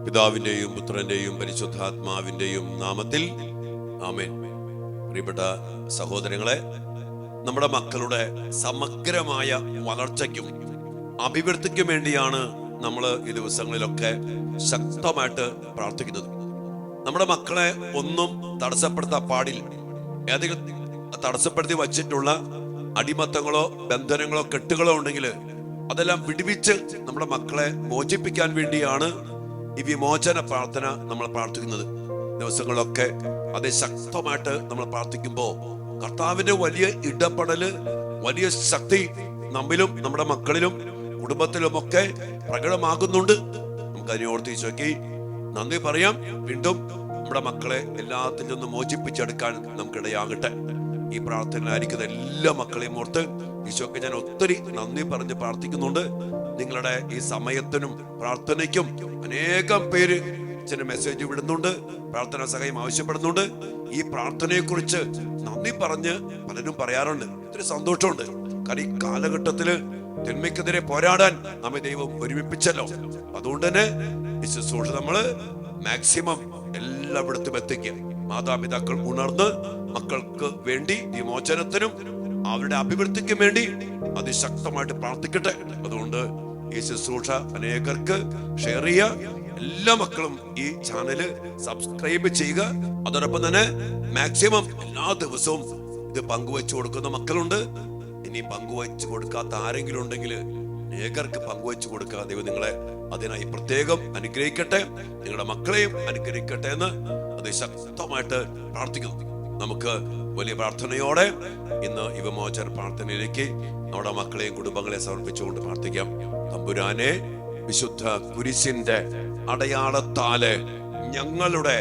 പിതാവിന്റെയും പുത്രന്റെയും പരിശുദ്ധാത്മാവിന്റെയും നാമത്തിൽ ആമേൻ. പ്രിയപ്പെട്ട സഹോദരങ്ങളെ, നമ്മുടെ മക്കളുടെ സമഗ്രമായ വളർച്ചയ്ക്കും അഭിവൃദ്ധിക്കും വേണ്ടിയാണ് നമ്മൾ ഈ ദിവസങ്ങളിലൊക്കെ ശക്തമായിട്ട് പ്രാർത്ഥിക്കുന്നത്. നമ്മുടെ മക്കളെ ഒന്നും തടസ്സപ്പെടുത്താൻ പാടില്ല. ഏതെങ്കിലും തടസ്സപ്പെടുത്തി വച്ചിട്ടുള്ള അടിമത്തങ്ങളോ ബന്ധനങ്ങളോ കെട്ടുകളോ ഉണ്ടെങ്കിൽ അതെല്ലാം വിടുവിച്ച് നമ്മുടെ മക്കളെ മോചിപ്പിക്കാൻ വേണ്ടിയാണ് ഈ വിമോചന പ്രാർത്ഥന നമ്മൾ പ്രാർത്ഥിക്കുന്നത്. ദിവസങ്ങളൊക്കെ അതിശക്തമായിട്ട് നമ്മൾ പ്രാർത്ഥിക്കുമ്പോൾ കർത്താവിന്റെ വലിയ ഇടപെടല്, വലിയ ശക്തി നമ്മിലും നമ്മുടെ മക്കളിലും കുടുംബത്തിലുമൊക്കെ പ്രകടമാകുന്നുണ്ട്. നമുക്ക് അതിനോർത്ത് ഈശോയ്ക്ക് നന്ദി പറയാം. വീണ്ടും നമ്മുടെ മക്കളെ എല്ലാത്തിൽ നിന്നും മോചിപ്പിച്ചെടുക്കാൻ നമുക്കിടയാകട്ടെ. ഈ പ്രാർത്ഥനയിലായിരിക്കുന്ന എല്ലാ മക്കളെയും ഓർത്ത് ഈശോയ്ക്ക് ഞാൻ ഒത്തിരി നന്ദി പറഞ്ഞ് പ്രാർത്ഥിക്കുന്നുണ്ട്. നിങ്ങളുടെ ഈ സമയത്തിനും പ്രാർത്ഥനയ്ക്കും അനേകം പേര് ചില മെസ്സേജ് വിടുന്നുണ്ട്, പ്രാർത്ഥനാ സഹായം ആവശ്യപ്പെടുന്നുണ്ട്. ഈ പ്രാർത്ഥനയെ കുറിച്ച് നന്ദി പറഞ്ഞ് പലരും പറയാറുണ്ട്. ഒത്തിരി സന്തോഷമുണ്ട്. കാരണം ഈ കാലഘട്ടത്തില് തിന്മയ്ക്കെതിരെ പോരാടാൻ നമ്മെ ദൈവം ഒരുമിപ്പിച്ചല്ലോ. അതുകൊണ്ട് തന്നെ ഈ ശുശ്രൂഷ നമ്മള് മാക്സിമം എല്ലായിടത്തും എത്തിക്കുക. മാതാപിതാക്കൾ ഉണർന്ന് മക്കൾക്ക് വേണ്ടി വിമോചനത്തിനും അവരുടെ അഭിവൃദ്ധിക്കും വേണ്ടി അതിശക്തമായിട്ട് പ്രാർത്ഥിക്കട്ടെ. അതുകൊണ്ട് ഈ ശുശ്രൂഷ അനേകർക്ക് ഷെയർ ചെയ്യുക. എല്ലാ മക്കളും ഈ ചാനല് സബ്സ്ക്രൈബ് ചെയ്യുക. അതോടൊപ്പം തന്നെ മാക്സിമം എല്ലാ ദിവസവും ഇത് പങ്കുവെച്ചു കൊടുക്കുന്ന മക്കളുണ്ട്. ഇനി പങ്കുവെച്ചു കൊടുക്കാത്ത ആരെങ്കിലും ഉണ്ടെങ്കിൽ അനേകർക്ക് പങ്കുവെച്ചു കൊടുക്കുക. ദൈവം നിങ്ങളെ അതിനായി പ്രത്യേകം അനുഗ്രഹിക്കട്ടെ, നിങ്ങളുടെ മക്കളെയും അനുഗ്രഹിക്കട്ടെ എന്ന് അതിശക്തമായിട്ട് പ്രാർത്ഥിക്കുന്നു. നമുക്ക് വലിയ പ്രാർത്ഥനയോടെ ഇന്ന് ഈ വിമോചന പ്രാർത്ഥനയിലേക്ക് നമ്മുടെ മക്കളെയും കുടുംബങ്ങളെയും സമർപ്പിച്ചുകൊണ്ട് പ്രാർത്ഥിക്കാം. തമ്പുരാനെ, വിശുദ്ധ കുരിശിന്റെ അടയാളത്താല് ഞങ്ങളുടെ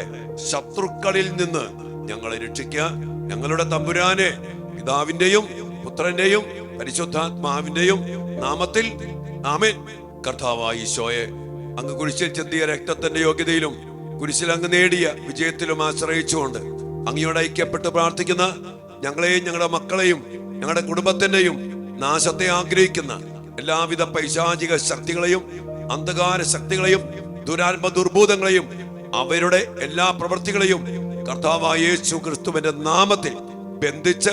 ശത്രുക്കളിൽ നിന്ന് ഞങ്ങളെ രക്ഷിക്കുക. ഞങ്ങളുടെ തമ്പുരാനെ, പിതാവിന്റെയും പുത്രന്റെയും പരിശുദ്ധാത്മാവിന്റെയും നാമത്തിൽ ആമേൻ. കർത്താവായ ഈശോയെ, അങ്ങ് കുരിശിൽ ചെന്തിയ രക്തത്തിന്റെ യോഗ്യതയിലും കുരിശിൽ അങ്ങ് നേടിയ വിജയത്തിലും ആശ്രയിച്ചുകൊണ്ട് അങ്ങയോട് ഐക്യപ്പെട്ട് പ്രാർത്ഥിക്കുന്ന ഞങ്ങളെയും ഞങ്ങളുടെ മക്കളെയും ഞങ്ങളുടെ കുടുംബത്തിന്റെയും നാശത്തെ ആഗ്രഹിക്കുന്ന എല്ലാവിധ പൈശാചിക ശക്തികളെയും അന്ധകാര ശക്തികളെയും ദുരാത്മ ദുർഭൂതങ്ങളെയും അവരുടെ എല്ലാ പ്രവൃത്തികളെയും കർത്താവായ യേശു ക്രിസ്തുവിന്റെ നാമത്തിൽ ബന്ധിച്ച്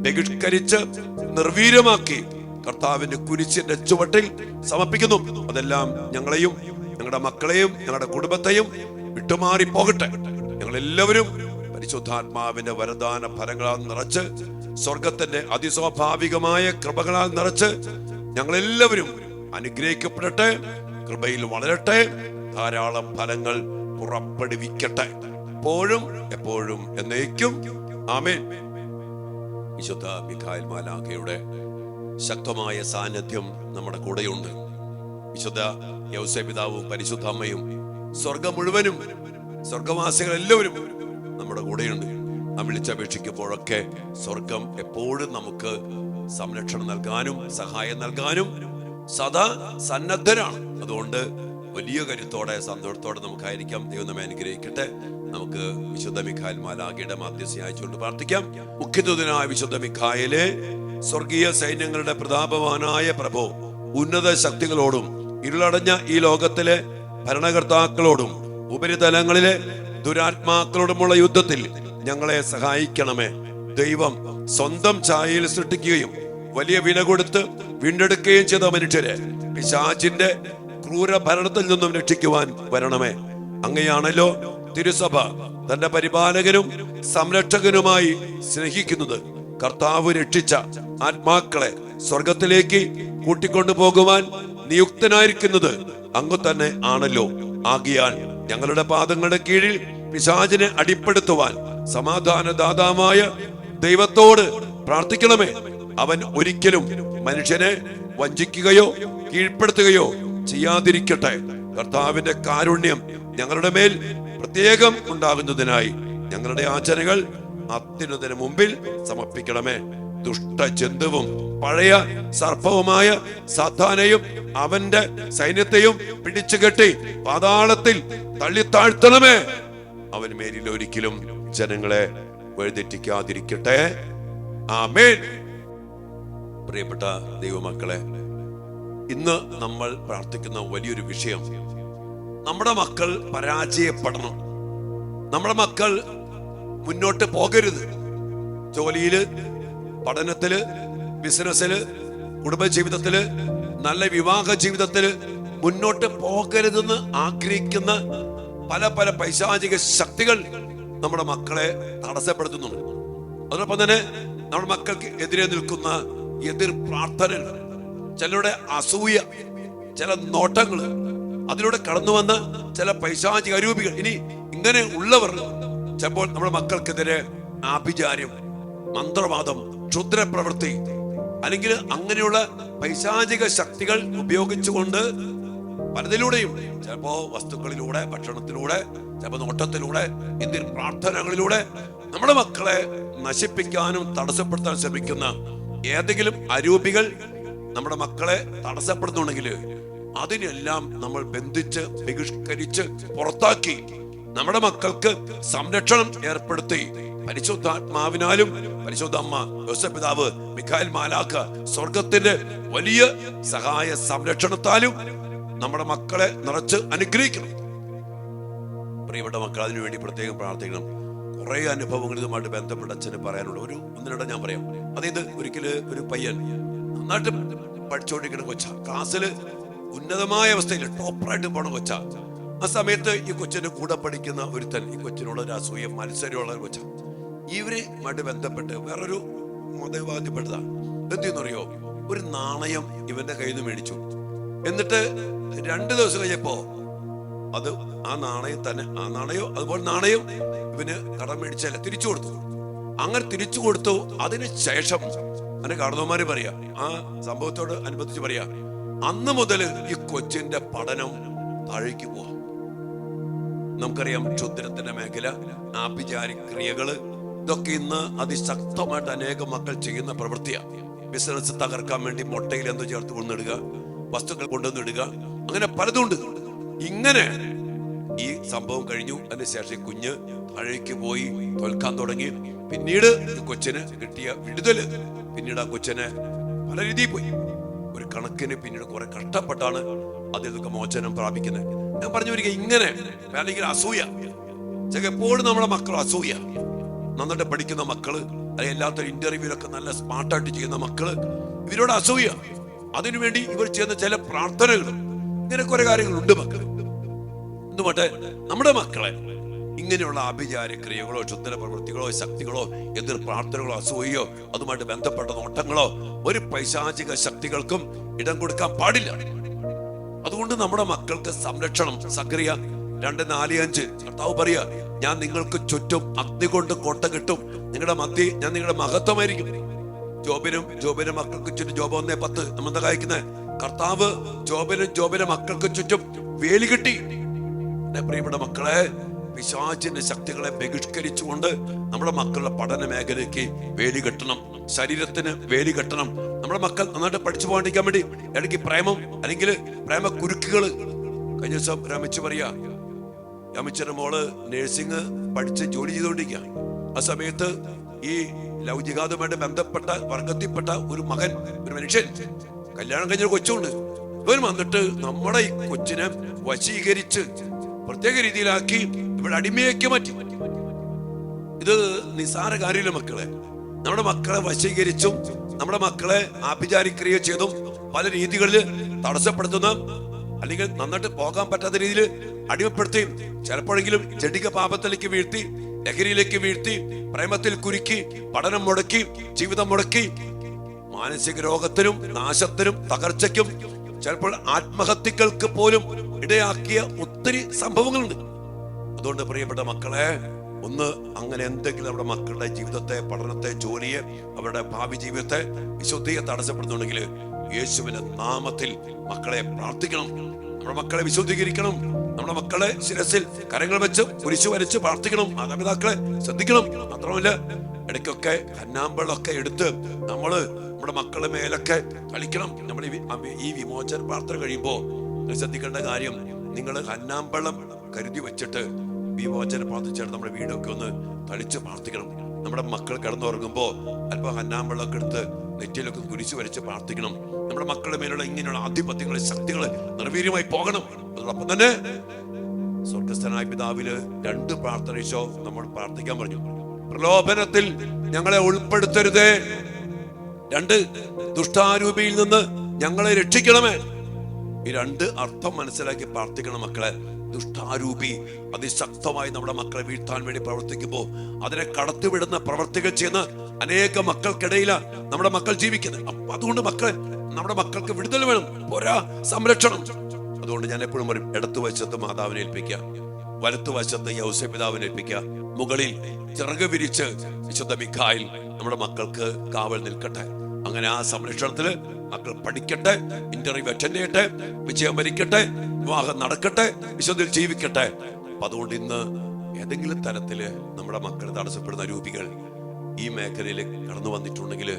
ബഹിഷ്കരിച്ച് നിർവീര്യമാക്കി കർത്താവിന്റെ കുരിശിന്റെ ചുവട്ടിൽ സമർപ്പിക്കുന്നു. അതെല്ലാം ഞങ്ങളെയും ഞങ്ങളുടെ മക്കളെയും ഞങ്ങളുടെ കുടുംബത്തെയും വിട്ടുമാറി പോകട്ടെ. ഞങ്ങളെല്ലാവരും പരിശുദ്ധാത്മാവിന്റെ വരദാന ഫലങ്ങളാൽ നിറച്ച്, സ്വർഗത്തിന്റെ അതിസ്വാഭാവികമായ കൃപകളാൽ നിറച്ച് ഞങ്ങളെല്ലാവരും അനുഗ്രഹിക്കപ്പെടട്ടെ, കൃപയിൽ വളരട്ടെ, ധാരാളം ഫലങ്ങൾ പുറപ്പെടുവിക്കട്ടെ, എപ്പോഴും എപ്പോഴും എന്നേക്കും ആമേൻ. വിശുദ്ധ മിഖായേൽ മാലാഖയുടെ ശക്തമായ സാന്നിധ്യം നമ്മുടെ കൂടെയുണ്ട്. വിശുദ്ധ യൗസേ പിതാവും പരിശുദ്ധ അമ്മയും സ്വർഗം മുഴുവനും സ്വർഗവാസികൾ എല്ലാവരും നമ്മുടെ കൂടെയുണ്ട്. നാം വിളിച്ചപേക്ഷിക്കുമ്പോഴൊക്കെ സ്വർഗം എപ്പോഴും നമുക്ക് സംരക്ഷണം നൽകാനും സഹായം നൽകാനും സദാ സന്നദ്ധരാണ്. അതുകൊണ്ട് വലിയ കരുത്തോടെ സന്തോഷത്തോടെ നമുക്കായിരിക്കാം. ദൈവം നമ്മെ അനുഗ്രഹിക്കട്ടെ. നമുക്ക് വിശുദ്ധ മിഖായേൽ മാലാഖയുടെ മാധ്യസ്ഥ അയച്ചുകൊണ്ട് പ്രാർത്ഥിക്കാം. മുഖ്യദൂതനായ വിശുദ്ധ മിഖായേലെ, സ്വർഗീയ സൈന്യങ്ങളുടെ പ്രതാപവാനായ പ്രഭോ, ഉന്നത ശക്തികളോടും ഇരുളടഞ്ഞ ഈ ലോകത്തിലെ ഭരണകർത്താക്കളോടും ഉപരിതലങ്ങളിലെ ദുരാത്മാക്കളോടുമുള്ള യുദ്ധത്തിൽ ഞങ്ങളെ സഹായിക്കണമേ. ദൈവം സ്വന്തം ഛായയിൽ സൃഷ്ടിക്കുകയും വലിയ വില കൊടുത്ത് വീണ്ടെടുക്കുകയും ചെയ്ത മനുഷ്യരെ പിശാചിന്റെ ക്രൂര ഭരണത്തിൽ നിന്നും രക്ഷിക്കുവാൻ വരണമേ. അങ്ങയാണല്ലോ തിരുസഭ തന്റെ പരിപാലകനും സംരക്ഷകനുമായി സ്നേഹിക്കുന്നത്. കർത്താവ് രക്ഷിച്ച ആത്മാക്കളെ സ്വർഗത്തിലേക്ക് കൂട്ടിക്കൊണ്ടു പോകുവാൻ നിയുക്തനായിരിക്കുന്നത് അങ്ങ് തന്നെ ആണല്ലോ. ആകിയാൽ ഞങ്ങളുടെ പാദങ്ങളുടെ കീഴിൽ പിശാചിനെ അടിപ്പെടുത്തുവാൻ സമാധാനദാതാവായ ദൈവത്തോട് പ്രാർത്ഥിക്കണമേ. അവൻ ഒരിക്കലും മനുഷ്യനെ വഞ്ചിക്കുകയോ കീഴ്പ്പെടുത്തുകയോ ചെയ്യാതിരിക്കട്ടെ. കർത്താവിന്റെ കാരുണ്യം ഞങ്ങളുടെ മേൽ പ്രത്യേകം ഉണ്ടാകുന്നതിനായി ഞങ്ങളുടെ യാചനകൾ അത്യുന്നതന് മുമ്പിൽ സമർപ്പിക്കണമേ. ദുഷ്ടജന്തുവും പഴയ സർപ്പവുമായ സാത്താനെയും അവന്റെ സൈന്യത്തെയും പിടിച്ചുകെട്ടി പാതാളത്തിൽ തള്ളിത്താഴ്ത്തണമേ. അവൻ മേലിൽ ഒരിക്കലും ജനങ്ങളെ വഴിതെറ്റിക്കാതിരിക്കട്ടെ. ആമേൻ. പ്രിയപ്പെട്ട ദൈവമക്കളെ, ഇന്ന് നമ്മൾ പ്രാർത്ഥിക്കുന്ന വലിയൊരു വിഷയം, നമ്മുടെ മക്കൾ പരാജയപ്പെടണം, നമ്മുടെ മക്കൾ മുന്നോട്ട് പോകരുത്. ജോലിയില്, പഠനത്തില്, ബിസിനസ്സില്, കുടുംബജീവിതത്തില്, നല്ല വിവാഹ ജീവിതത്തില് മുന്നോട്ട് പോകരുതെന്ന് ആഗ്രഹിക്കുന്ന പല പല പൈശാചിക ശക്തികൾ നമ്മുടെ മക്കളെ തടസ്സപ്പെടുത്തുന്നുണ്ട്. അതോടൊപ്പം തന്നെ നമ്മുടെ മക്കൾക്ക് എതിരെ നിൽക്കുന്ന എതിർ പ്രാർത്ഥനകൾ, ചിലരുടെ അസൂയ, ചില നോട്ടങ്ങൾ, അതിലൂടെ കടന്നു വന്ന ചില പൈശാചിക അരൂപികൾ, ഇനി ഇങ്ങനെ ഉള്ളവർ ചിലപ്പോൾ നമ്മുടെ മക്കൾക്കെതിരെ ആഭിചാര്യം, മന്ത്രവാദം, ക്ഷുദ്രപ്രവൃത്തി, അല്ലെങ്കിൽ അങ്ങനെയുള്ള പൈശാചിക ശക്തികൾ ഉപയോഗിച്ചുകൊണ്ട് പലതിലൂടെയും, ചിലപ്പോ വസ്തുക്കളിലൂടെ, ഭക്ഷണത്തിലൂടെ, ചിലപ്പോൾ നോട്ടത്തിലൂടെ, എന്തിന് പ്രാർത്ഥനകളിലൂടെ നമ്മുടെ മക്കളെ നശിപ്പിക്കാനും തടസ്സപ്പെടുത്താൻ ശ്രമിക്കുന്ന ഏതെങ്കിലും അരൂപികൾ നമ്മുടെ മക്കളെ തടസ്സപ്പെടുന്നുണ്ടെങ്കിൽ അതിനെല്ലാം നമ്മൾ ബന്ധിച്ച് ബഹിഷ്കരിച്ച് പുറത്താക്കി നമ്മുടെ മക്കൾക്ക് സംരക്ഷണം ഏർപ്പെടുത്തി പരിശുദ്ധാത്മാവിനാലും പരിശുദ്ധ അമ്മ യോസേപ്പ് പിതാവ് മിഖായേൽ മാലാഖ സ്വർഗത്തിന്റെ വലിയ സഹായ സംരക്ഷണത്താലും നമ്മുടെ മക്കളെ നിറച്ച് അനുഗ്രഹിക്കണം. പ്രിയപ്പെട്ട മക്കൾ, അതിനുവേണ്ടി പ്രത്യേകം പ്രാർത്ഥിക്കണം. കുറെ അനുഭവങ്ങൾ ഇതുമായിട്ട് ബന്ധപ്പെട്ട അച്ഛന് പറയാനുള്ള ഒന്നിനിടെ ഞാൻ പറയാം. അതായത് ഒരിക്കല് ഒരു പയ്യൻ നന്നായിട്ട് പഠിച്ചുകൊണ്ടിരിക്കുന്ന കൊച്ച, ക്ലാസ്സില് ഉന്നതമായ അവസ്ഥയിൽ ടോപ്പറായിട്ട് പോണ കൊച്ച. ആ സമയത്ത് ഈ കൊച്ചിന്റെ കൂടെ പഠിക്കുന്ന ഒരുത്തൻ, ഈ കൊച്ചിനുള്ള ഒരു അസൂയ മത്സരമുള്ള ഒരു കൊച്ച, ഇവരുമായിട്ട് ബന്ധപ്പെട്ട് വേറൊരു മതവിഭാഗത്തിൽപ്പെട്ടതാ. എന്തെന്നറിയോ, ഒരു നാണയം ഇവന്റെ കയ്യിൽ നിന്ന് മേടിച്ചു. എന്നിട്ട് 2 ദിവസം കഴിഞ്ഞപ്പോ അത് ആ നാണയം തന്നെ, ആ നാണയോ അതുപോലെ നാണയം ഇവന് കടം മേടിച്ചല്ല തിരിച്ചു കൊടുത്തു. അങ്ങനെ തിരിച്ചു കൊടുത്തു. അതിന് ശേഷം അതിന്റെ കാരണവന്മാര് പറയാ, ആ സംഭവത്തോട് അനുബന്ധിച്ച് പറയാ, അന്ന് മുതൽ ഈ കൊച്ചിന്റെ പഠനം താഴേക്ക് പോവാ. നമുക്കറിയാം ക്ഷുദ്രത്തിന്റെ മേഖല, ആഭിചാര ക്രിയകള്, ഇതൊക്കെ ഇന്ന് അതിശക്തമായിട്ട് അനേകം മക്കൾ ചെയ്യുന്ന പ്രവൃത്തിയാണ്. ബിസിനസ് തകർക്കാൻ വേണ്ടി മുട്ടയിൽ എന്തോ ചേർത്ത് കൊണ്ടിടുക, വസ്തുക്കൾ കൊണ്ടുവന്നിടുക, അങ്ങനെ പലതുണ്ട്. ഇങ്ങനെ ഈ സംഭവം കഴിഞ്ഞു. അതിനുശേഷം കുഞ്ഞ് താഴേക്ക് പോയി തോൽക്കാൻ തുടങ്ങി. പിന്നീട് ഈ കൊച്ചിന് കിട്ടിയ വിടുതല്, പിന്നീട് ആ കൊച്ചിനെ പല രീതിയിൽ പോയി. ഒരു കണക്കിന് പിന്നീട് കുറെ കഷ്ടപ്പെട്ടാണ് അതിലൊക്കെ മോചനം പ്രാപിക്കുന്നത്. ഞാൻ പറഞ്ഞു വരിക, ഇങ്ങനെ അല്ലെങ്കിൽ അസൂയ, എപ്പോഴും നമ്മുടെ മക്കൾ അസൂയ, നന്നായിട്ട് പഠിക്കുന്ന മക്കള്, അല്ലെങ്കിൽ എല്ലാത്തൊരു ഇന്റർവ്യൂലൊക്കെ നല്ല സ്മാർട്ടായിട്ട് ചെയ്യുന്ന മക്കള്, ഇവരോട് അസൂയ. അതിനുവേണ്ടി ഇവർ ചെയ്യുന്ന ചില പ്രാർത്ഥനകളും ഇങ്ങനെ കുറെ കാര്യങ്ങളുണ്ട് മക്കൾ. എന്തുമാട്ടെ നമ്മുടെ മക്കളെ ഇങ്ങനെയുള്ള ആഭിചാര ക്രിയകളോ, ക്ഷുദ്ര പ്രവൃത്തികളോ, ശക്തികളോ, എതിർ പ്രാർത്ഥനകളോ, അസൂയയോ, അതുമായിട്ട് ബന്ധപ്പെട്ട നോട്ടങ്ങളോ ഒരു പൈശാചിക ശക്തികൾക്കും ഇടം കൊടുക്കാൻ പാടില്ല. അതുകൊണ്ട് നമ്മുടെ മക്കൾക്ക് സംരക്ഷണം. സക്കറിയ 2:4-5 കർത്താവ് പറയാ, ഞാൻ നിങ്ങൾക്ക് ചുറ്റും അഗ്നി കൊണ്ട് കോട്ട കിട്ടും, നിങ്ങളുടെ മധ്യ ഞാൻ നിങ്ങളുടെ മഹത്വമായിരിക്കും. ജോബിനും മക്കൾക്ക് ചുറ്റും, ജോബ് 1:10 നമ്മൾ എന്താ കാണിക്കുന്നത്? കർത്താവ് ജോബിനും മക്കൾക്ക് ചുറ്റും വേലി കെട്ടി. എന്റെ പ്രിയപ്പെട്ട മക്കളെ, പിശാചിന്റെ ശക്തികളെ ബഹിഷ്കരിച്ചുകൊണ്ട് നമ്മുടെ മക്കളുടെ പഠന മേഖലയ്ക്ക് വേലി കെട്ടണം, ശരീരത്തിന് വേലി കെട്ടണം. നമ്മുടെ മക്കൾ നന്നായിട്ട് പഠിച്ചു പോകാണ്ടിരിക്കാൻ വേണ്ടി ഇടയ്ക്ക് പ്രേമം അല്ലെങ്കിൽ പ്രേമ കുരുക്കുകള്. കഴിഞ്ഞ ദിവസം രമിച്ച് പറയാ, രമിച്ചന്റെ മോള് നേഴ്സിംഗ് പഠിച്ച് ജോലി ചെയ്തുകൊണ്ടിരിക്കുക. ആ സമയത്ത് ഈ ലൗകികതുമായിട്ട് ബന്ധപ്പെട്ട വർഗത്തിൽപ്പെട്ട ഒരു മനുഷ്യൻ, കല്യാണം കഴിഞ്ഞൊരു കൊച്ചുണ്ട്. ഇവൻ വന്നിട്ട് നമ്മുടെ ഈ കൊച്ചിനെ വശീകരിച്ച് പ്രത്യേക രീതിയിലാക്കി ഇവിടെ അടിമയാക്കി മാറ്റി. ഇത് നിസാര കാര്യമില്ല മക്കളെ. നമ്മുടെ മക്കളെ വശീകരിച്ചും നമ്മുടെ മക്കളെ ആഭിചാരിക്രിയ ചെയ്തും പല രീതികളിൽ തടസ്സപ്പെടുത്തുന്ന, അല്ലെങ്കിൽ നന്നായിട്ട് പോകാൻ പറ്റാത്ത രീതിയിൽ അടിമപ്പെടുത്തി, ചിലപ്പോഴെങ്കിലും ജഡിക പാപത്തിലേക്ക് വീഴ്ത്തി, ലഹരിയിലേക്ക് വീഴ്ത്തി, പ്രേമത്തിൽ കുരുക്കി, പഠനം മുടക്കി, ജീവിതം മുടക്കി, മാനസിക രോഗത്തിനും നാശത്തിനും തകർച്ചയ്ക്കും ചിലപ്പോൾ ആത്മഹത്യകൾക്ക് പോലും ഇടയാക്കിയ ഒത്തിരി സംഭവങ്ങളുണ്ട്. അതുകൊണ്ട് പ്രിയപ്പെട്ട മക്കളെ, ഒന്ന് അങ്ങനെ എന്തെങ്കിലും നമ്മുടെ മക്കളുടെ ജീവിതത്തെ, പഠനത്തെ, ജോലിയെ, അവരുടെ ഭാവി ജീവിതത്തെ, വിശുദ്ധിയെ തടസ്സപ്പെടുന്നുണ്ടെങ്കിൽ യേശുവിന്റെ നാമത്തിൽ മക്കളെ പ്രാർത്ഥിക്കണം. നമ്മുടെ മക്കളെ വിശുദ്ധീകരിക്കണം. നമ്മുടെ മക്കളെ ശിരസിൽ കരങ്ങൾ വെച്ച് കുരിശു വരച്ച് പ്രാർത്ഥിക്കണം. മാതാപിതാക്കളെ ശ്രദ്ധിക്കണം. മാത്രമല്ല ഇടയ്ക്കൊക്കെ കന്നാമ്പളൊക്കെ എടുത്ത് നമ്മുടെ മക്കളുടെ മേലൊക്കെ കളിക്കണം. നമ്മൾ ഈ വിമോചന പ്രാർത്ഥന കഴിയുമ്പോ ശ്രദ്ധിക്കേണ്ട കാര്യം, നിങ്ങൾ കന്നാമ്പളം കരുതി വെച്ചിട്ട് വിമോചന പ്രാർത്ഥിച്ചിട്ട് നമ്മുടെ വീടൊക്കെ ഒന്ന് തളിച്ച് പ്രാർത്ഥിക്കണം. നമ്മുടെ മക്കൾ കിടന്നുറങ്ങുമ്പോ അല്പം കന്നാമ്പളൊക്കെ എടുത്ത് നെറ്റിയിലൊക്കെ കുരിശു വരച്ച് പ്രാർത്ഥിക്കണം. നമ്മുടെ മക്കളുടെ മേലുള്ള ഇങ്ങനെയുള്ള ആധിപത്യങ്ങളെ ശക്തികള് നിർവീര്യമായി പോകണം. അതോടൊപ്പം തന്നെ സ്വർഗസ്ഥനായ പിതാവില് 2 പ്രാർത്ഥന ഈശോ നമ്മൾ പ്രാർത്ഥിക്കാൻ പറഞ്ഞു. പ്രലോഭനത്തിൽ ഞങ്ങളെ ഉൾപ്പെടുത്തരുതേ. 2, ദുഷ്ടാരൂപിയിൽ നിന്ന് ഞങ്ങളെ രക്ഷിക്കണമേ. ഈ 2 അർത്ഥം മനസ്സിലാക്കി പ്രാർത്ഥിക്കണം മക്കളെ. ദുഷ്ടാരൂപി അതിശക്തമായി നമ്മുടെ മക്കളെ വീഴ്ത്താൻ വേണ്ടി പ്രവർത്തിക്കുമ്പോൾ അതിനെ കടത്തിവിടുന്ന പ്രവർത്തികൾ ചെയ്യുന്ന അനേക മക്കൾക്കിടയിലാണ് നമ്മുടെ മക്കൾ ജീവിക്കുന്നത്. അതുകൊണ്ട് നമ്മുടെ മക്കൾക്ക് വിടുതൽ വേണം, പോരാ സംരക്ഷണം. അതുകൊണ്ട് ഞാൻ എപ്പോഴും പറയും, ഇടത്തുവശത്ത് മാതാവിനെ ഏൽപ്പിക്കുക, വലത്തുവശത്ത് യൗസേപ്പ് പിതാവിനെ ഏൽപ്പിക്കുക, മുകളിൽ ചിറക് വിരിച്ച് വിശുദ്ധ മിഖായിൽ നമ്മുടെ മക്കൾക്ക് കാവൽ നിൽക്കട്ടെ. അങ്ങനെ ആ സംരക്ഷണത്തില് മക്കൾ പഠിക്കട്ടെ, ഇന്റർവ്യൂ അറ്റൻഡ് ചെയ്യട്ടെ, വിജയം വരിക്കട്ടെ, വിവാഹം നടക്കട്ടെ, വിശുദ്ധിയിൽ ജീവിക്കട്ടെ. അപ്പൊ അതുകൊണ്ട് ഇന്ന് ഏതെങ്കിലും തരത്തില് നമ്മുടെ മക്കൾ തടസ്സപ്പെടുന്ന രൂപികൾ ഈ മേഖലയിൽ കടന്നു വന്നിട്ടുണ്ടെങ്കിൽ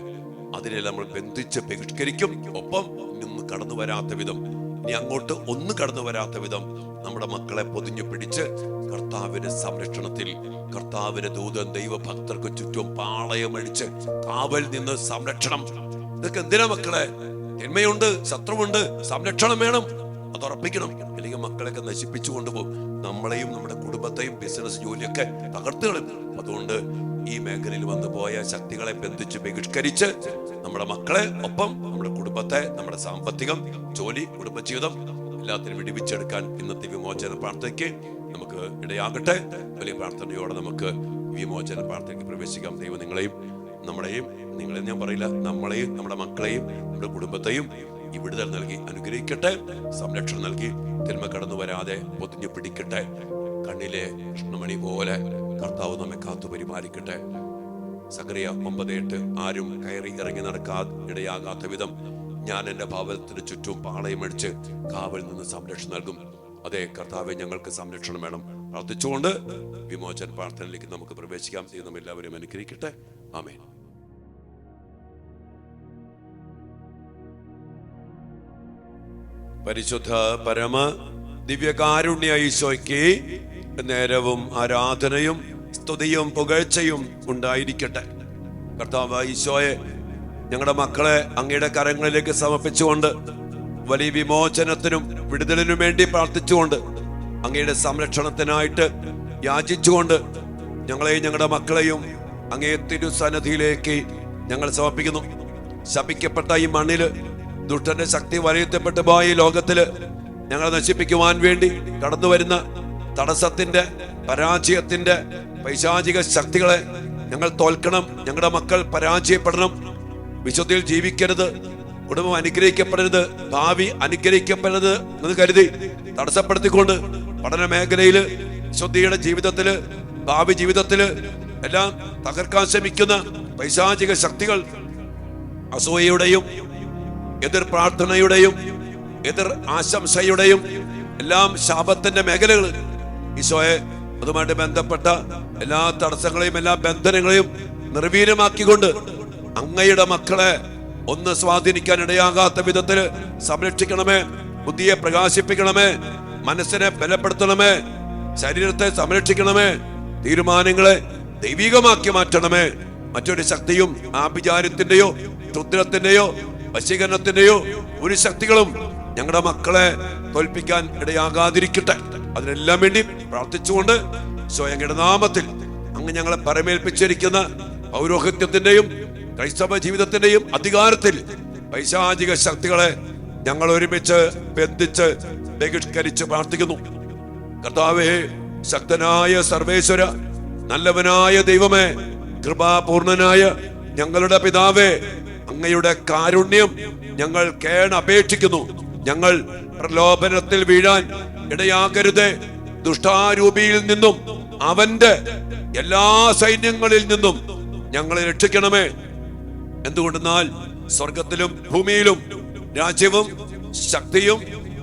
അതിനെ നമ്മൾ ബന്ധിച്ച് ബഹിഷ്കരിക്കും. ഒപ്പം ഇന്ന് കടന്നു വരാത്ത വിധം, ഇനി അങ്ങോട്ട് ഒന്നും കടന്നു വരാത്ത വിധം നമ്മുടെ മക്കളെ പൊതിഞ്ഞു പിടിച്ച് കർത്താവിന്റെ സംരക്ഷണത്തിൽ, കർത്താവിന്റെ ദൂതൻ ദൈവഭക്തർക്ക് ചുറ്റും പാളയമടിച്ച് കാവൽ നിന്ന് സംരക്ഷണം. ഇതൊക്കെ എന്തിനാ മക്കളെ? തിന്മയുണ്ട്, ശത്രുവുണ്ട്, സംരക്ഷണം വേണം, അത് ഉറപ്പിക്കണം. അല്ലെങ്കിൽ മക്കളെയൊക്കെ നശിപ്പിച്ചു കൊണ്ടുപോകും, നമ്മളെയും നമ്മുടെ കുടുംബത്തെയും ബിസിനസ് ജോലിയൊക്കെ തകർത്തുകളും. അതുകൊണ്ട് ഈ മേഖലയിൽ വന്നു പോയ ശക്തികളെ ബന്ധിച്ച് ബഹിഷ്കരിച്ച് നമ്മുടെ മക്കളെ, ഒപ്പം നമ്മുടെ കുടുംബത്തെ, നമ്മുടെ സാമ്പത്തികം, ജോലി, കുടുംബജീവിതം എല്ലാത്തിനും വിടിവിച്ചെടുക്കാൻ ഇന്നത്തെ വിമോചന പ്രാർത്ഥനയ്ക്ക് നമുക്ക് ഇടയാകട്ടെ. വലിയ പ്രാർത്ഥനയോടെ നമുക്ക് വിമോചന പ്രാർത്ഥനയ്ക്ക് പ്രവേശിക്കാം. ദൈവം നിങ്ങളെയും നിങ്ങളെയും ഞാൻ പറയില്ല, നമ്മളെയും നമ്മുടെ മക്കളെയും നമ്മുടെ കുടുംബത്തെയും ഈ വിടുതൽ നൽകി അനുഗ്രഹിക്കട്ടെ, സംരക്ഷണം നൽകി തിന്മ കടന്നു വരാതെ പൊതിഞ്ഞു പിടിക്കട്ടെ. കണ്ണിലെ കൃഷ്ണമണി പോലെ കർത്താവ് നമ്മെ കാത്തു പരിപാലിക്കട്ടെ. സഖറിയ 9:8 ആരും കയറി ഇറങ്ങി ഇടയാകാത്ത വിധം ഞാൻ എന്റെ ഭവനത്തിന് ചുറ്റും പാളയമടിച്ച് കാവൽ നിന്ന് സംരക്ഷണം നൽകും. അതേ കർത്താവെ, ഞങ്ങൾക്ക് സംരക്ഷണം വേണം. പ്രാർത്ഥിച്ചുകൊണ്ട് വിമോചന പ്രാർത്ഥനയിലേക്ക് നമുക്ക് പ്രവേശിക്കാം. ദൈവം എല്ലാവരും അനുഗ്രഹിക്കട്ടെ. ആമേൻ. പരിശുദ്ധ പരമ ദിവ്യകാരുണ്യ ഈശോയ്ക്ക് നേരവും ആരാധനയും സ്തുതിയും പുകഴ്ചയും ഉണ്ടായിരിക്കട്ടെ. കർത്താവ് ഈശോയെ, ഞങ്ങളുടെ മക്കളെ അങ്ങയുടെ കരങ്ങളിലേക്ക് സമർപ്പിച്ചുകൊണ്ട് വലിയ വിമോചനത്തിനും വിടുതലിനും വേണ്ടി പ്രാർത്ഥിച്ചുകൊണ്ട് അങ്ങയുടെ സംരക്ഷണത്തിനായിട്ട് യാചിച്ചുകൊണ്ട് ഞങ്ങളെയും ഞങ്ങളുടെ മക്കളെയും അങ്ങേ തിരുസന്നിധിയിലേക്ക് ഞങ്ങൾ സമർപ്പിക്കുന്നു. ശപിക്കപ്പെട്ട ഈ മണ്ണില് ദുഷ്ടന്റെ ശക്തി വലയത്തപ്പെട്ടു പോയ ഈ ലോകത്തില് ഞങ്ങളെ നശിപ്പിക്കുവാൻ വേണ്ടി കടന്നു വരുന്ന തടസ്സത്തിന്റെ, പരാജയത്തിന്റെ പൈശാചിക ശക്തികളെ ഞങ്ങൾ തോൽക്കണം. ഞങ്ങളുടെ മക്കൾ പരാജയപ്പെടണം, വിശുദ്ധിയിൽ ജീവിക്കരുത്, കുടുംബം അനുഗ്രഹിക്കപ്പെടരുത്, ഭാവി അനുഗ്രഹിക്കപ്പെടരുത് എന്ന് കരുതി തടസ്സപ്പെടുത്തിക്കൊണ്ട് പഠന മേഖലയില്, വിശുദ്ധിയുടെ ജീവിതത്തില്, ഭാവി ജീവിതത്തില് എല്ലാം തകർക്കാൻ ശ്രമിക്കുന്ന പൈശാചിക ശക്തികൾ, അസൂയയുടെയും എതിർ പ്രാർത്ഥനയുടെയും എതിർ ആശംസയുടെയും എല്ലാം ശാപത്തിന്റെ മേഖലകൾ ഈശോയെ, അതുമായിട്ട് ബന്ധപ്പെട്ട എല്ലാ തടസ്സങ്ങളെയും എല്ലാ ബന്ധനങ്ങളെയും നിർവീര്യമാക്കിക്കൊണ്ട് അങ്ങയുടെ മക്കളെ ഒന്ന് സ്വാധീനിക്കാൻ ഇടയാകാത്ത വിധത്തിൽ സംരക്ഷിക്കണമേ. ബുദ്ധിയെ പ്രകാശിപ്പിക്കണമേ, മനസ്സിനെ ബലപ്പെടുത്തണമേ, ശരീരത്തെ സംരക്ഷിക്കണമേ, തീരുമാനങ്ങളെ ദൈവികമാക്കി മാറ്റണമേ. മറ്റൊരു ശക്തിയും ആഭിചാരത്തിന്റെയോ ക്ഷുദ്രത്തിന്റെയോ വശീകരണത്തിന്റെയോ ഒരു ശക്തികളും ഞങ്ങളുടെ മക്കളെ തോൽപ്പിക്കാൻ ഇടയാകാതിരിക്കട്ടെ. അതിനെല്ലാം വേണ്ടി പ്രാർത്ഥിച്ചുകൊണ്ട് സ്വയങ്ങളുടെ നാമത്തിൽ അങ്ങ് ഞങ്ങളെ പരമേൽപ്പിച്ചിരിക്കുന്ന പൗരോഹിത്യത്തിന്റെയും ക്രൈസ്തവ ജീവിതത്തിന്റെയും അധികാരത്തിൽ പൈശാചിക ശക്തികളെ ഞങ്ങൾ ഒരുമിച്ച് ബന്ധിച്ച് ബഹിഷ്കരിച്ച് പ്രാർത്ഥിക്കുന്നു. കർത്താവേ, ശക്തനായ സർവേശ്വര, നല്ലവനായ ദൈവമേ, കൃപാപൂർണനായ ഞങ്ങളുടെ പിതാവേ, അങ്ങയുടെ കാരുണ്യം ഞങ്ങൾ കേണപേക്ഷിക്കുന്നു. ഞങ്ങൾ പ്രലോഭനത്തിൽ വീഴാൻ ഇടയാകരുതേ. ദുഷ്ടാരൂപിയിൽ നിന്നും അവന്റെ എല്ലാ സൈന്യങ്ങളിൽ നിന്നും ഞങ്ങളെ രക്ഷിക്കണമേ. എന്തുകൊണ്ടെന്നാൽ സ്വർഗത്തിലും ഭൂമിയിലും രാജ്യവും ശക്തിയും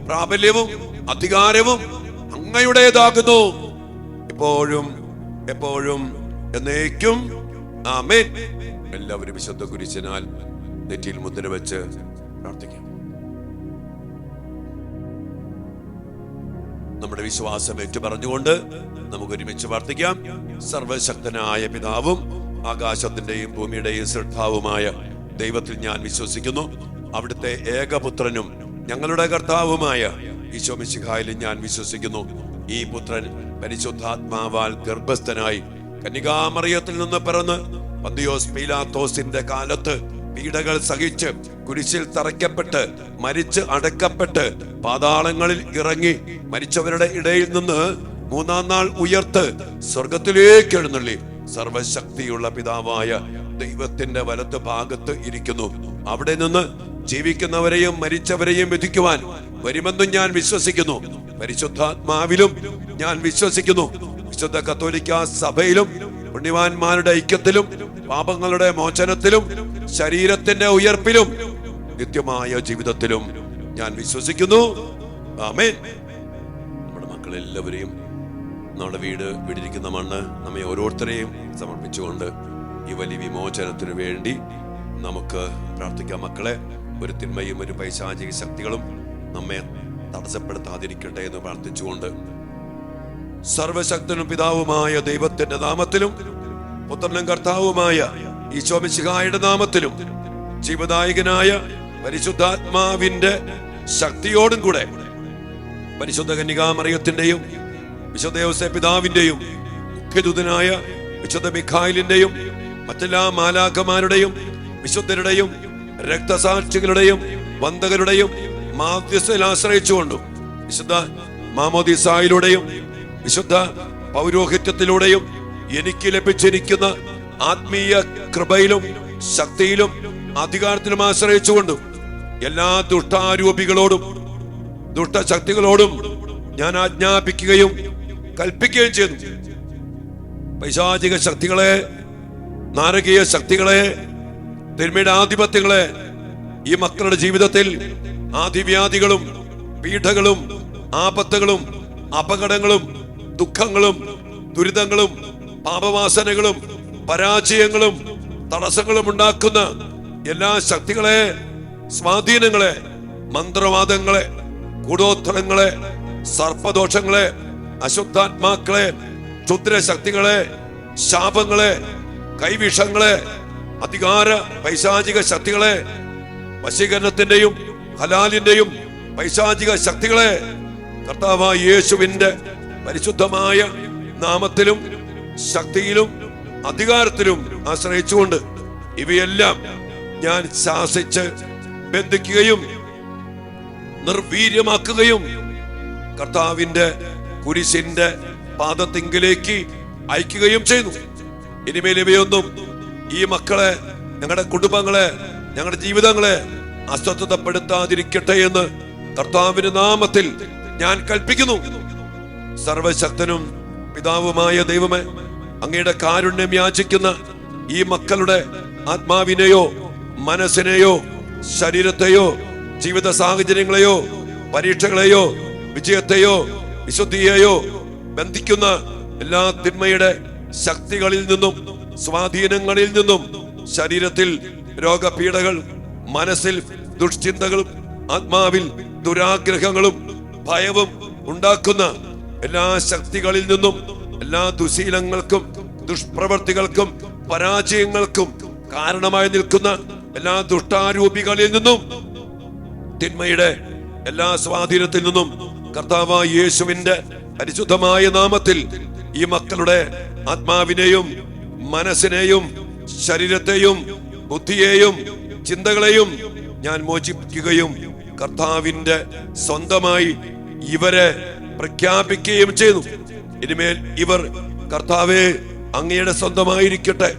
പ്രാബല്യവും അധികാരവും അങ്ങയുടേതാകുന്നു, ഇപ്പോഴും എപ്പോഴും എന്നേക്കും. ആമേൻ. എല്ലാവരും വിശുദ്ധ കുരിശിനാൽ നെറ്റിയിൽ മുദ്ര വെച്ച് പ്രാർത്ഥിക്കാം. നമ്മുടെ വിശ്വാസം ഏറ്റു പറഞ്ഞുകൊണ്ട് നമുക്ക് ഒരുമിച്ച് പ്രാർത്ഥിക്കാം. സർവശക്തനായ പിതാവും ആകാശത്തിന്റെയും ഭൂമിയുടെയും സൃഷ്ടാവുമായ ദൈവത്തിൽ ഞാൻ വിശ്വസിക്കുന്നു. അവിടുത്തെ ഏകപുത്രനും ഞങ്ങളുടെ കർത്താവുമായ ഈശോ മിശിഹായിൽ ഞാൻ വിശ്വസിക്കുന്നു. ഈ പുത്രൻ പരിശുദ്ധാത്മാവാൽ ഗർഭസ്ഥനായി കന്യകാമറിയത്തിൽ നിന്ന് പിറന്ന് പന്തിയോസ് പീലാത്തോസിന്റെ കാലത്ത് പീഡകൾ സഹിച്ച് കുരിശിൽ തറയ്ക്കപ്പെട്ട് മരിച്ച് അടക്കപ്പെട്ട് പാതാളങ്ങളിൽ ഇറങ്ങി മരിച്ചവരുടെ ഇടയിൽ നിന്ന് മൂന്നാം നാൾ ഉയർത്ത് സ്വർഗത്തിലേക്ക് എഴുന്നള്ളി സർവശക്തിയുള്ള പിതാവായ ദൈവത്തിന്റെ വലത്ത് ഭാഗത്ത് ഇരിക്കുന്നു. അവിടെ നിന്ന് ജീവിക്കുന്നവരെയും മരിച്ചവരെയും വിധിക്കുവാൻ വരുമെന്നും ഞാൻ വിശ്വസിക്കുന്നു. പരിശുദ്ധാത്മാവിലും ഞാൻ വിശ്വസിക്കുന്നു. വിശുദ്ധ കത്തോലിക്ക സഭയിലും പുണ്യവാന്മാരുടെ ഐക്യത്തിലും പാപങ്ങളുടെ മോചനത്തിലും ശരീരത്തിന്റെ ഉയർപ്പിലും നിത്യമായ ജീവിതത്തിലും ഞാൻ വിശ്വസിക്കുന്നു. ആമേൻ. നമ്മുടെ മക്കളെല്ലാവരെയും നമ്മുടെ വീടിരിക്കുന്ന മണ്ണ് നമ്മെ ഓരോരുത്തരെയും സമർപ്പിച്ചുകൊണ്ട് ഈ വലിയ വിമോചനത്തിനു വേണ്ടി നമുക്ക് പ്രാർത്ഥിക്കാം. മക്കളെ, ഒരു തിന്മയും ഒരു പൈശാചിക ശക്തികളും നമ്മെ തടസ്സപ്പെടുത്താതിരിക്കട്ടെ എന്ന് പ്രാർത്ഥിച്ചുകൊണ്ട് സർവശക്തനും പിതാവുമായ ദൈവത്തിന്റെ നാമത്തിലും പുത്രനും കർത്താവുമായ ഈശോ മിശിഹായുടെ നാമത്തിലും ജീവദായകനായ പരിശുദ്ധാത്മാവിന്റെ ശക്തിയോടും കൂടെ പരിശുദ്ധ കന്യകാമറിയത്തിന്റെയും വിശുദ്ധ യോസേപ്പ് പിതാവിന്റെയും മുഖ്യദൂതനായ വിശുദ്ധ മിഖായിലിന്റെയും മറ്റെല്ലാ മാലാഖമാരുടെയും വിശുദ്ധരുടെയും രക്തസാക്ഷികളുടെയും വന്ദകരുടെയും മാധ്യസ്ഥയിൽ ആശ്രയിച്ചുകൊണ്ടും വിശുദ്ധ മാമോദിസായിലൂടെയും വിശുദ്ധ പൗരോഹിത്യത്തിലൂടെയും എനിക്ക് ലഭിച്ചിരിക്കുന്ന ആത്മീയ കൃപയിലും ശക്തിയിലും അധികാരത്തിലും ആശ്രയിച്ചുകൊണ്ടും എല്ലാ ദുഷ്ടാരൂപികളോടും ദുഷ്ടശക്തികളോടും ഞാൻ ആജ്ഞാപിക്കുകയും കൽപ്പിക്കുകയും ചെയ്തു. പൈശാചിക ശക്തികളെ, നാരകീയ ശക്തികളെ, തിന്മയുടെ ആധിപത്യങ്ങളെ ഈ മക്കളുടെ ജീവിതത്തിൽ ആദിവ്യാധികളും പീഡകളും ആപത്തുകളും അപകടങ്ങളും ദുഃഖങ്ങളും ദുരിതങ്ങളും പാപവാസനകളും പരാജയങ്ങളും തടസ്സങ്ങളും ഉണ്ടാക്കുന്ന എല്ലാ ശക്തികളെ, സ്വാധീനങ്ങളെ, മന്ത്രവാദങ്ങളെ, കൂടോത്രങ്ങളെ, സർപ്പദോഷങ്ങളെ, അശുദ്ധാത്മാക്കളെ, ക്ഷുദ്രശക്തികളെ, ശാപങ്ങളെ, കൈവിഷങ്ങളെ, അധികാര പൈശാചിക ശക്തികളെ, വശീകരണത്തിന്റെയും ഹലാലിന്റെയും പൈശാചിക ശക്തികളെ കർത്താവായ യേശുവിന്റെ പരിശുദ്ധമായ നാമത്തിലും ശക്തിയിലും അധികാരത്തിലും ആശ്രയിച്ചുകൊണ്ട് ഇവയെല്ലാം ഞാൻ ശാസിച്ച് ബന്ധിക്കുകയും നിർവീര്യമാക്കുകയും കർത്താവിന്റെ കുരിശിന്റെ പാദത്തിങ്കിലേക്ക് അയക്കുകയും ചെയ്തു. ഇനിമേൽ ഇവയൊന്നും ഈ മക്കളെ, ഞങ്ങളുടെ കുടുംബങ്ങളെ, ഞങ്ങളുടെ ജീവിതങ്ങളെ അസ്വസ്ഥതപ്പെടുത്താതിരിക്കട്ടെ എന്ന് കർത്താവിന്റെ നാമത്തിൽ ഞാൻ കൽപ്പിക്കുന്നു. സർവശക്തനും പിതാവുമായ ദൈവമേ, അങ്ങയുടെ കാരുണ്യം യാചിക്കുന്ന ഈ മക്കളുടെ ആത്മാവിനെയോ മനസ്സിനെയോ ശരീരത്തെയോ ജീവിത സാഹചര്യങ്ങളെയോ പരീക്ഷകളെയോ വിജയത്തെയോ വിശുദ്ധിയെയോ ബന്ധിക്കുന്ന എല്ലാ തിന്മയുടെ ശക്തികളിൽ നിന്നും സ്വാധീനങ്ങളിൽ നിന്നും ശരീരത്തിൽ രോഗപീഠകൾ, മനസ്സിൽ ദുഷ്ചിന്തകളും ആത്മാവിൽ ദുരാഗ്രഹങ്ങളും ഭയവും ഉണ്ടാക്കുന്ന എല്ലാ ശക്തികളിൽ നിന്നും എല്ലാ ദുശീലങ്ങൾക്കും ദുഷ്പ്രവർത്തികൾക്കും പരാജയങ്ങൾക്കും കാരണമായി നിൽക്കുന്ന എല്ലാ ദുഷ്ടാരൂപികളിൽ നിന്നും തിന്മയുടെ എല്ലാ സ്വാധീനത്തിൽ നിന്നും കർത്താവായ യേശുവിന്റെ പരിശുദ്ധമായ നാമത്തിൽ ഈ മക്കളുടെ ആത്മാവിനെയും മനസ്സിനെയും ശരീരത്തെയും ബുദ്ധിയെയും ചിന്തകളെയും ഞാൻ മോചിപ്പിക്കുകയും കർത്താവിന്റെ സ്വന്തമായി ഇവരെ പ്രഖ്യാപിക്കുകയും ചെയ്തു. ഇനിമേൽ ഇവർ കർത്താവേ അങ്ങയുടെ സ്വന്തമായിരിക്കട്ടെ.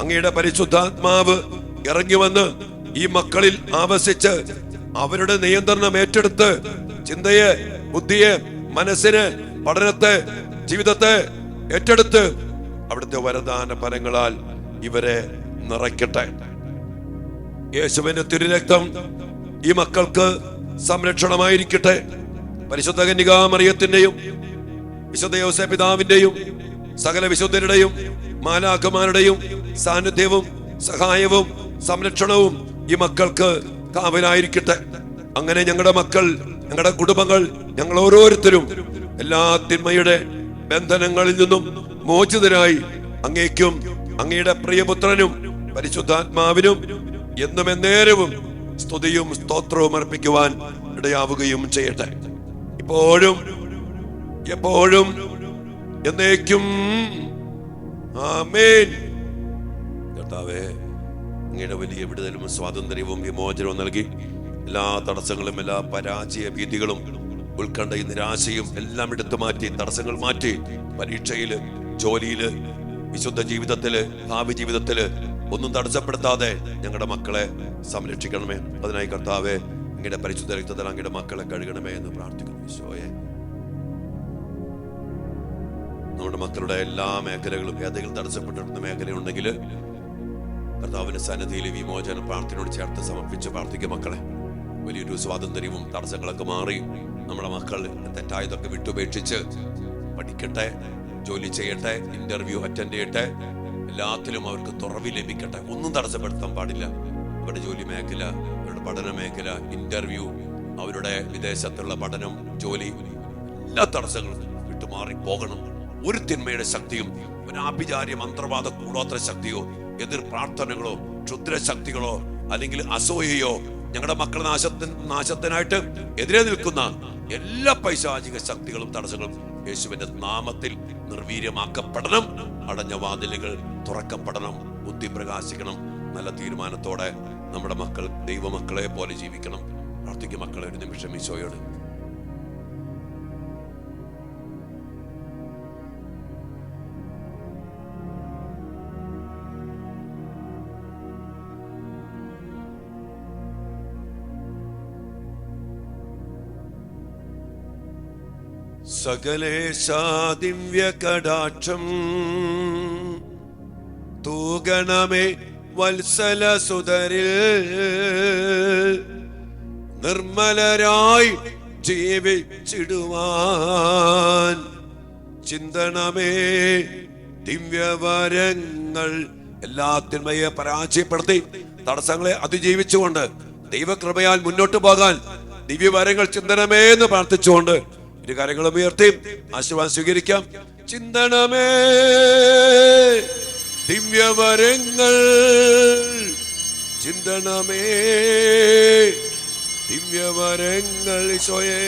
അങ്ങയുടെ പരിശുദ്ധാത്മാവ് ഇറങ്ങി വന്ന് ഈ മക്കളിൽ ആവസിച്ച് അവരുടെ നിയന്ത്രണം ഏറ്റെടുത്ത് ചിന്തയെ, ബുദ്ധിയെ, മനസ്സിനെ, പഠനത്തെ, ജീവിതത്തെ ഏറ്റെടുത്ത് അവിടുത്തെ വരദാന ഫലങ്ങളാൽ ഇവരെ നിറയ്ക്കട്ടെ. യേശുവിന്റെ തിരുരക്തം ഈ മക്കൾക്ക് സംരക്ഷണമായിരിക്കട്ടെ. പരിശുദ്ധ കന്യകാമറിയത്തിന്റെയും വിശുദ്ധ യോസേപ്പ് പിതാവിന്റെയും സകല വിശുദ്ധരുടെയും മാലാഖമാരുടെയും സാന്നിധ്യവും സഹായവും സംരക്ഷണവും ഈ മക്കൾക്ക് കാവലായിരിക്കട്ടെ. അങ്ങനെ ഞങ്ങളുടെ മക്കൾ, ഞങ്ങളുടെ കുടുംബങ്ങൾ, ഞങ്ങൾ ഓരോരുത്തരും എല്ലാ തിന്മയുടെ ബന്ധനങ്ങളിൽ നിന്നും മോചിതരായി അങ്ങേക്കും അങ്ങയുടെ പ്രിയപുത്രനും പരിശുദ്ധാത്മാവിനും എന്നും എന്നേരവും സ്തുതിയും സ്തോത്രവും അർപ്പിക്കുവാൻ ഇടയാവുകയും ചെയ്യട്ടെ. ഇപ്പോഴും എപ്പോഴും എന്നേക്കും ആമേൻ. കർത്താവേ, അങ്ങയുടെ വലിയ വിടുതലും സ്വാതന്ത്ര്യവും വിമോചനവും നൽകി എല്ലാ തടസ്സങ്ങളും, എല്ലാ പരാജയ ഭീതികളും, ഉത്കണ്ഠയും നിരാശയും എല്ലാം എടുത്തു മാറ്റി, തടസ്സങ്ങൾ മാറ്റി, പരീക്ഷയില്, ജോലിയില്, വിശുദ്ധ ജീവിതത്തില്, ഭാവി ജീവിതത്തില് ഒന്നും തടസ്സപ്പെടുത്താതെ ഞങ്ങളുടെ മക്കളെ സംരക്ഷിക്കണമേ. അതിനായി കർത്താവേ, അങ്ങയുടെ പരിശുദ്ധ രക്തത്തിൽ അങ്ങയുടെ മക്കളെ കഴുകണമേ എന്ന് പ്രാർത്ഥിക്കുന്നു. ഈശോയെ, നമ്മുടെ മക്കളുടെ എല്ലാ മേഖലകളും ഏതെങ്കിലും തടസ്സപ്പെട്ടിരുന്ന മേഖലയുണ്ടെങ്കിൽ കർത്താവിന്റെ സന്നിധിയിൽ വിമോചന പ്രാർത്ഥനയോട് ചേർത്ത് സമർപ്പിച്ച് പ്രാർത്ഥിക്കും. മക്കളെ, വലിയൊരു സ്വാതന്ത്ര്യവും തടസ്സങ്ങളൊക്കെ മാറി നമ്മുടെ മക്കൾ തെറ്റായതൊക്കെ വിട്ടുപേക്ഷിച്ച് പഠിക്കട്ടെ, ജോലി ചെയ്യട്ടെ, ഇന്റർവ്യൂ അറ്റൻഡ് ചെയ്യട്ടെ, എല്ലാത്തിലും അവർക്ക് തുറവി ലഭിക്കട്ടെ. ഒന്നും തടസ്സപ്പെടുത്താൻ പാടില്ല. അവരുടെ ജോലി മേഖല, അവരുടെ പഠന മേഖല, ഇന്റർവ്യൂ, അവരുടെ വിദേശത്തുള്ള പഠനം, ജോലി, എല്ലാ തടസ്സങ്ങളും വിട്ടുമാറി പോകണം. ഒരു തിന്മയുടെ ശക്തിയും, ഒരു ആഭിചാര്യ മന്ത്രവാദ കൂടോത്ര ശക്തിയോ, എതിർ പ്രാർത്ഥനകളോ, ക്ഷുദ്രശക്തികളോ, അല്ലെങ്കിൽ അസൂയയോ, ഞങ്ങളുടെ മക്കളുടെ നാശത്തിനായിട്ട് എതിരെ നിൽക്കുന്ന എല്ലാ പൈശാചിക ശക്തികളും തടസ്സങ്ങളും യേശുവിന്റെ നാമത്തിൽ നിർവീര്യമാക്കപ്പെടണം. അടഞ്ഞ വാതിലുകൾ തുറക്കപ്പെടണം. ബുദ്ധി പ്രകാശിക്കണം. നല്ല തീരുമാനത്തോടെ നമ്മുടെ മക്കൾ ദൈവമക്കളെ പോലെ ജീവിക്കണം. പ്രാർത്ഥിക്കും മക്കളെ, ഒരു നിമിഷം ഈശോയോട്. സകലേശാ ദിവ്യ കടാക്ഷം തൂകണമേ വത്സല സുതരിൽ, നിർമ്മലരായി ജീവിച്ചിടുവാൻ ചിന്തണമേ ദിവ്യവരങ്ങൾ. എല്ലാ തിന്മയെ പരാജയപ്പെടുത്തി തടസ്സങ്ങളെ അതിജീവിച്ചുകൊണ്ട് ദൈവകൃപയാൽ മുന്നോട്ട് പോകാൻ ദിവ്യവരങ്ങൾ ചിന്തനമേ എന്ന് പ്രാർത്ഥിച്ചുകൊണ്ട് ഇരു കാര്യങ്ങളും ഉയർത്തി ആശീർവാദം സ്വീകരിക്കാം. ചിന്തനമേ ദിവ്യവരങ്ങൾ, ചിന്തനമേ ദിവ്യവരങ്ങൾ. ഈശോയേ,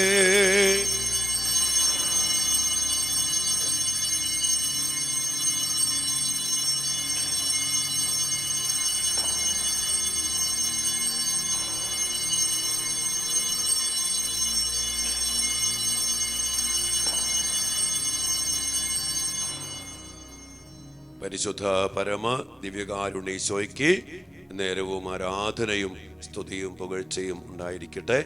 പരിശുദ്ധ പരമ ദിവ്യകാരുണ്യ ഈശോയ്ക്ക് നേരവും ആരാധനയും സ്തുതിയും പുകഴ്ചയും ഉണ്ടായിരിക്കട്ടെ.